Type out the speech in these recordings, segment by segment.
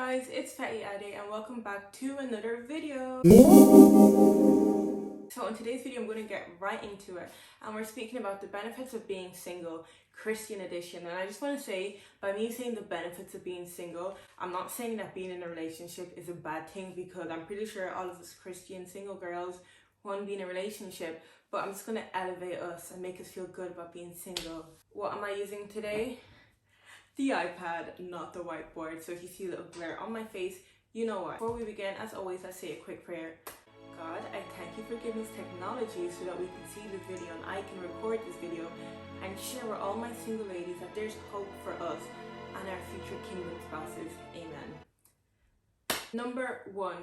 guys, it's Fatty Ade and welcome back to another video. So in today's video I'm going to get right into it and we're speaking about the benefits of being single, Christian edition. And I just want to say, by me saying the benefits of being single, I'm not saying that being in a relationship is a bad thing, because I'm pretty sure all of us Christian single girls want to be in a relationship, but I'm just going to elevate us and make us feel good about being single. What am I using today? The iPad, not the whiteboard. So if you see a little glare on my face, you know why. Before we begin, as always, I say a quick prayer. God, I thank you for giving us technology so that we can see this video and I can record this video and share with all my single ladies that there's hope for us and our future kingdom spouses. Amen. Number 1,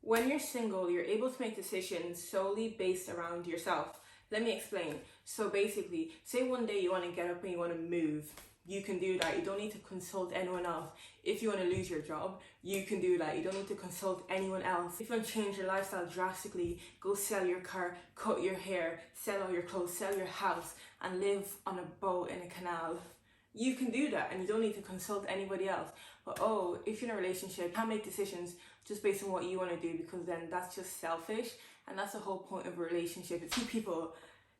when you're single, you're able to make decisions solely based around yourself. Let me explain. So basically, say one day you want to get up and you want to move. You can do that. You don't need to consult anyone else. If you want to lose your job, you can do that. You don't need to consult anyone else. If you want to change your lifestyle drastically, go sell your car, cut your hair, sell all your clothes, sell your house, and live on a boat in a canal. You can do that and you don't need to consult anybody else. But if you're in a relationship, you can't make decisions just based on what you want to do, because then that's just selfish. And that's the whole point of a relationship. It's two people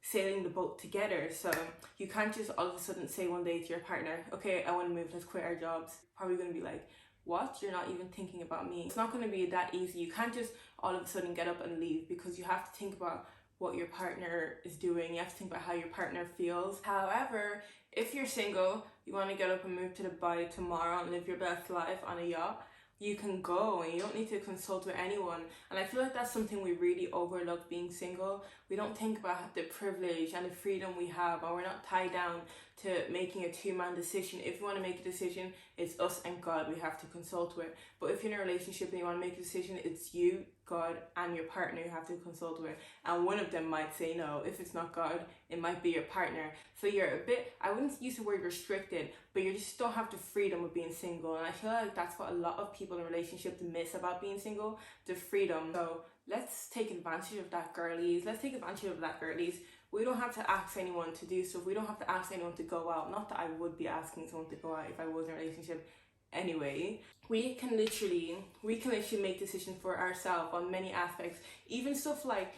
sailing the boat together. So you can't just all of a sudden say one day to your partner, okay, I want to move, let's quit our jobs. Probably going to be like, what? You're not even thinking about me. It's not going to be that easy. You can't just all of a sudden get up and leave, because you have to think about what your partner is doing. You have to think about how your partner feels. However, if you're single, you want to get up and move to Dubai tomorrow and live your best life on a yacht, you can go and you don't need to consult with anyone. And I feel like that's something we really overlook being single. We don't think about the privilege and the freedom we have, and we're not tied down to making a two-man decision. If you want to make a decision, it's us and God we have to consult with. But if you're in a relationship and you want to make a decision, it's you, God, and your partner you have to consult with. And one of them might say no. If it's not God, it might be your partner. So you're a bit, I wouldn't use the word restricted, but you just don't have the freedom of being single. And I feel like that's what a lot of people in relationships miss about being single, the freedom. So let's take advantage of that, girlies. Let's take advantage of that, girlies. We don't have to ask anyone to do stuff. We don't have to ask anyone to go out. Not that I would be asking someone to go out if I was in a relationship anyway. We can literally make decisions for ourselves on many aspects. Even stuff like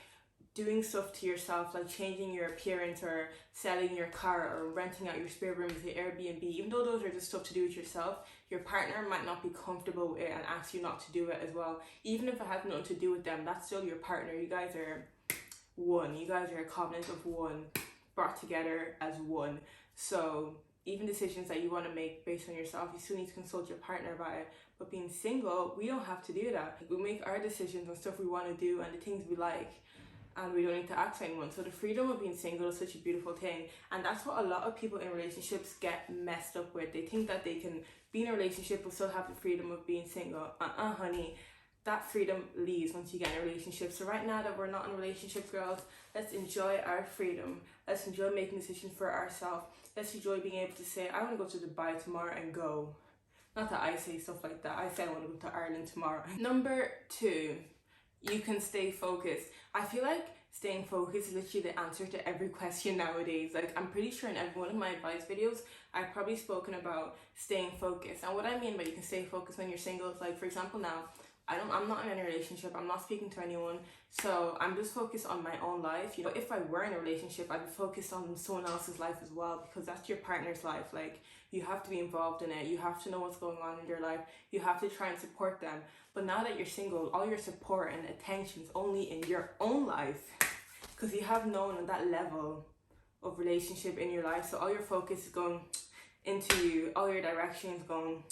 doing stuff to yourself, like changing your appearance or selling your car or renting out your spare room as an Airbnb. Even though those are just stuff to do with yourself, your partner might not be comfortable with it and ask you not to do it as well. Even if it has nothing to do with them, that's still your partner. You guys are one. You guys are a covenant of one, brought together as one. So even decisions that you want to make based on yourself, you still need to consult your partner about it. But being single, we don't have to do that. We make our decisions on stuff we want to do and the things we like, and we don't need to ask anyone. So the freedom of being single is such a beautiful thing. And that's what a lot of people in relationships get messed up with. They think that they can be in a relationship but still have the freedom of being single. Honey. That freedom leaves once you get in a relationship. So right now that we're not in a relationship, girls, let's enjoy our freedom. Let's enjoy making decisions for ourselves. Let's enjoy being able to say, I want to go to Dubai tomorrow and go. Not that I say stuff like that. I say I want to go to Ireland tomorrow. Number 2, you can stay focused. I feel like staying focused is literally the answer to every question nowadays. Like, I'm pretty sure in every one of my advice videos, I've probably spoken about staying focused. And what I mean by you can stay focused when you're single is, like, for example, now, I'm not in any relationship, I'm not speaking to anyone, so I'm just focused on my own life. You know, if I were in a relationship, I'd be focused on someone else's life as well, because that's your partner's life. Like, you have to be involved in it, you have to know what's going on in their life, you have to try and support them. But now that you're single, all your support and attention is only in your own life, because you have no one on that level of relationship in your life. So all your focus is going into you, all your direction is going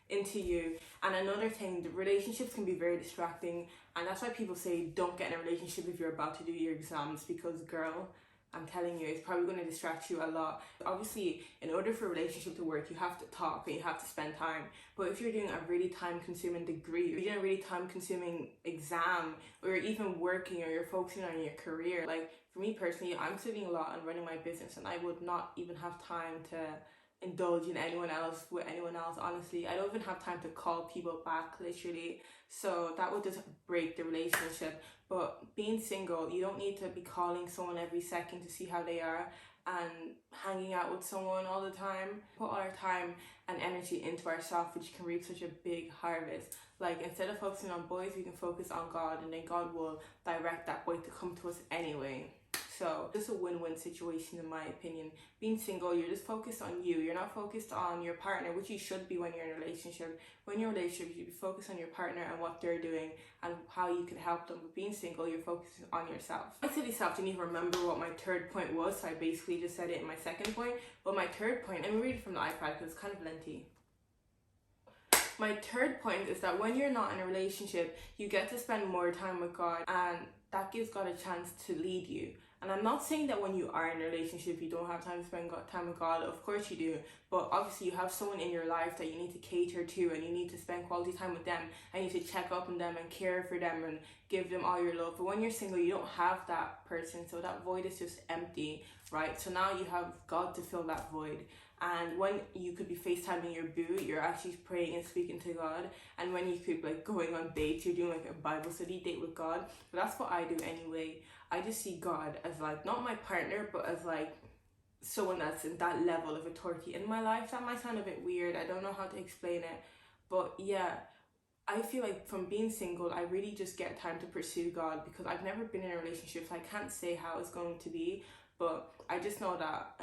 into you. And another thing, the relationships can be very distracting, and that's why people say don't get in a relationship if you're about to do your exams, because girl, I'm telling you, it's probably going to distract you a lot. Obviously, in order for a relationship to work, you have to talk and you have to spend time. But if you're doing a really time-consuming degree, or you're doing a really time-consuming exam, or you're even working, or you're focusing on your career, like for me personally, I'm studying a lot and running my business, and I would not even have time to indulge in anyone else with anyone else. Honestly, I don't even have time to call people back, literally. So that would just break the relationship. But being single, you don't need to be calling someone every second to see how they are. and hanging out with someone all the time. Put all our time and energy into ourselves, which can reap such a big harvest. Like, instead of focusing on boys, we can focus on God, and then God will direct that boy to come to us anyway. So it's a win-win situation in my opinion. Being single, you're just focused on you. You're not focused on your partner, which you should be when you're in a relationship. When you're in a relationship, you should be focused on your partner and what they're doing and how you can help them. But being single, you're focusing on yourself. I said yourself, didn't even remember what my third point was, so I basically just said it in my second point. But my third point, and read it from the iPad because it's kind of lengthy. My third point is that when you're not in a relationship, you get to spend more time with God, and that gives God a chance to lead you. And I'm not saying that when you are in a relationship, you don't have time to spend time with God. Of course you do. But obviously you have someone in your life that you need to cater to, and you need to spend quality time with them, and you need to check up on them and care for them and give them all your love. But when you're single, you don't have that person. So that void is just empty, right? So now you have God to fill that void. And when you could be FaceTiming your boo, you're actually praying and speaking to God. And when you could be like going on dates, you're doing like a Bible study date with God. But that's what I do anyway. I just see God as like, not my partner, but as like someone that's in that level of authority in my life. That might sound a bit weird. I don't know how to explain it. But yeah, I feel like from being single, I really just get time to pursue God, because I've never been in a relationship, so I can't say how it's going to be. But I just know that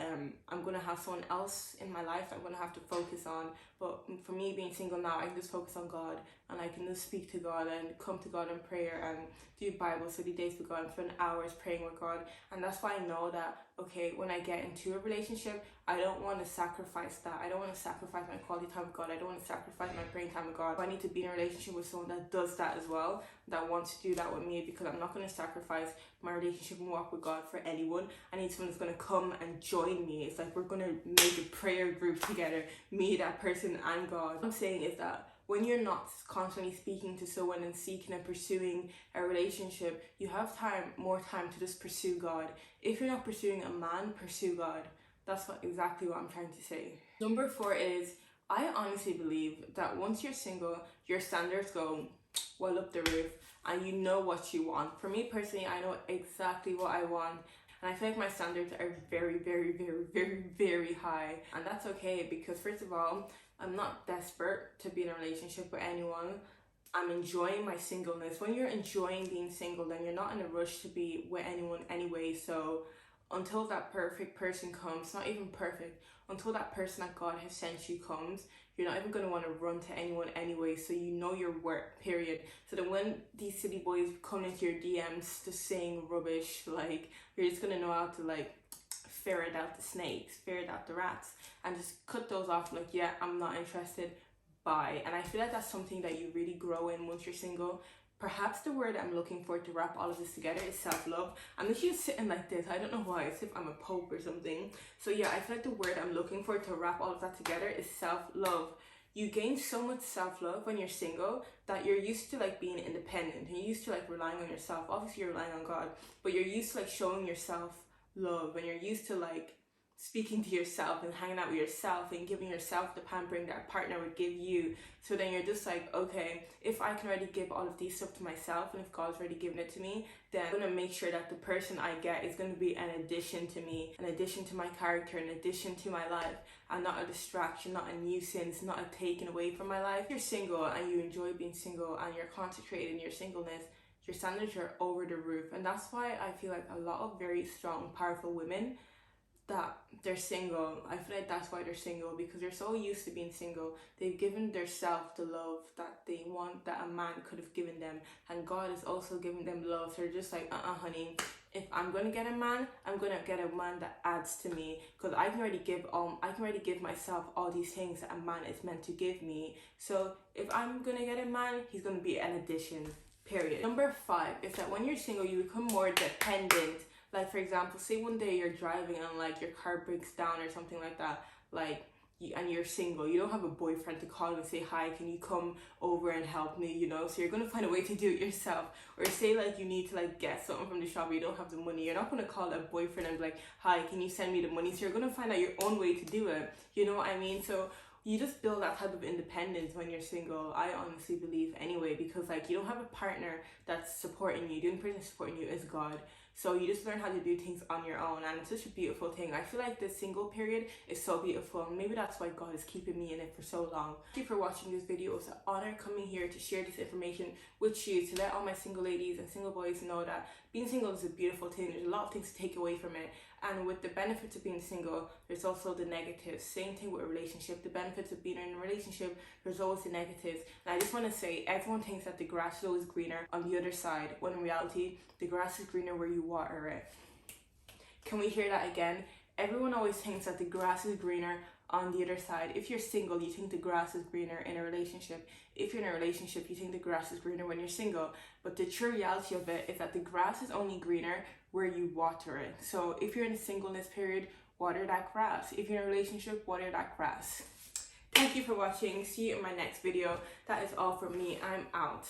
I'm going to have someone else in my life that I'm going to have to focus on. But for me, being single now, I can just focus on God, and I can just speak to God and come to God in prayer and do Bible study days with God and spend hours praying with God. And that's why I know that, okay, when I get into a relationship, I don't want to sacrifice that. I don't want to sacrifice my quality time with God. I don't want to sacrifice my praying time with God. I need to be in a relationship with someone that does that as well, that wants to do that with me, because I'm not going to sacrifice my relationship and walk with God for anyone. I need someone that's going to come and join me. It's like we're going to make a prayer group together, me, that person, and God. What I'm saying is that when you're not constantly speaking to someone and seeking and pursuing a relationship, you have more time to just pursue God. If you're not pursuing a man, pursue God. That's exactly what I'm trying to say. Number 4 is, I honestly believe that once you're single, your standards go well up the roof, and you know what you want. For me personally, I know exactly what I want. And I feel like my standards are very, very, very, very, very high. And that's okay, because first of all, I'm not desperate to be in a relationship with anyone. I'm enjoying my singleness. When you're enjoying being single, then you're not in a rush to be with anyone anyway. So until that perfect person comes, not even perfect, until that person that God has sent you comes, you're not even going to want to run to anyone anyway. So you know your worth, period. So that when these city boys come into your DMs to saying rubbish, like, you're just going to know how to like ferret out the snakes, ferret out the rats, and just cut those off. Like, yeah, I'm not interested, bye. And I feel like that's something that you really grow in once you're single. Perhaps the word I'm looking for to wrap all of this together is self-love. I'm literally just sitting like this. I don't know why, as if I'm a pope or something. So yeah, I feel like the word I'm looking for to wrap all of that together is self-love. You gain so much self-love when you're single that you're used to like being independent. You're used to like relying on yourself. Obviously you're relying on God, but you're used to like showing yourself love, and you're used to like speaking to yourself and hanging out with yourself and giving yourself the pampering that a partner would give you. So then you're just like, okay, if I can already give all of these stuff to myself, and if God's already given it to me, then I'm going to make sure that the person I get is going to be an addition to me, an addition to my character, an addition to my life, and not a distraction, not a nuisance, not a taken away from my life. If you're single and you enjoy being single and you're concentrated in your singleness, your standards are over the roof. And that's why I feel like a lot of very strong, powerful women, that they're single. I feel like that's why they're single, because they're so used to being single. They've given themselves the love that they want, that a man could have given them, and God is also giving them love. So they're just like, honey, if I'm gonna get a man, I'm gonna get a man that adds to me, because I can already give myself all these things that a man is meant to give me. So if I'm gonna get a man, he's gonna be an addition, period. Number 5 is that when you're single, you become more dependent. Like, for example, say one day you're driving and like your car breaks down or something like that, like, and you're single, you don't have a boyfriend to call and say, hi, can you come over and help me, you know? So you're gonna find a way to do it yourself. Or say like you need to like get something from the shop, but you don't have the money, you're not gonna call a boyfriend and be like, hi, can you send me the money? So you're gonna find out your own way to do it, you know what I mean? So you just build that type of independence when you're single. I honestly believe anyway, because like you don't have a partner that's supporting you. The only person supporting you is God. So you just learn how to do things on your own, and it's such a beautiful thing. I feel like the single period is so beautiful, and maybe that's why God is keeping me in it for so long. Thank you for watching this video. It's an honor coming here to share this information with you, to let all my single ladies and single boys know that being single is a beautiful thing. There's a lot of things to take away from it, and with the benefits of being single, there's also the negatives. Same thing with a relationship. The benefits of being in a relationship, there's always the negatives. And I just want to say, everyone thinks that the grass is always greener on the other side, when in reality, the grass is greener where you water it. Can we hear that again? Everyone always thinks that the grass is greener on the other side. If you're single, you think the grass is greener in a relationship. If you're in a relationship, you think the grass is greener when you're single. But the true reality of it is that the grass is only greener where you water it. So if you're in a singleness period, water that grass. If you're in a relationship, water that grass. Thank you for watching. See you in my next video. That is all from me. I'm out.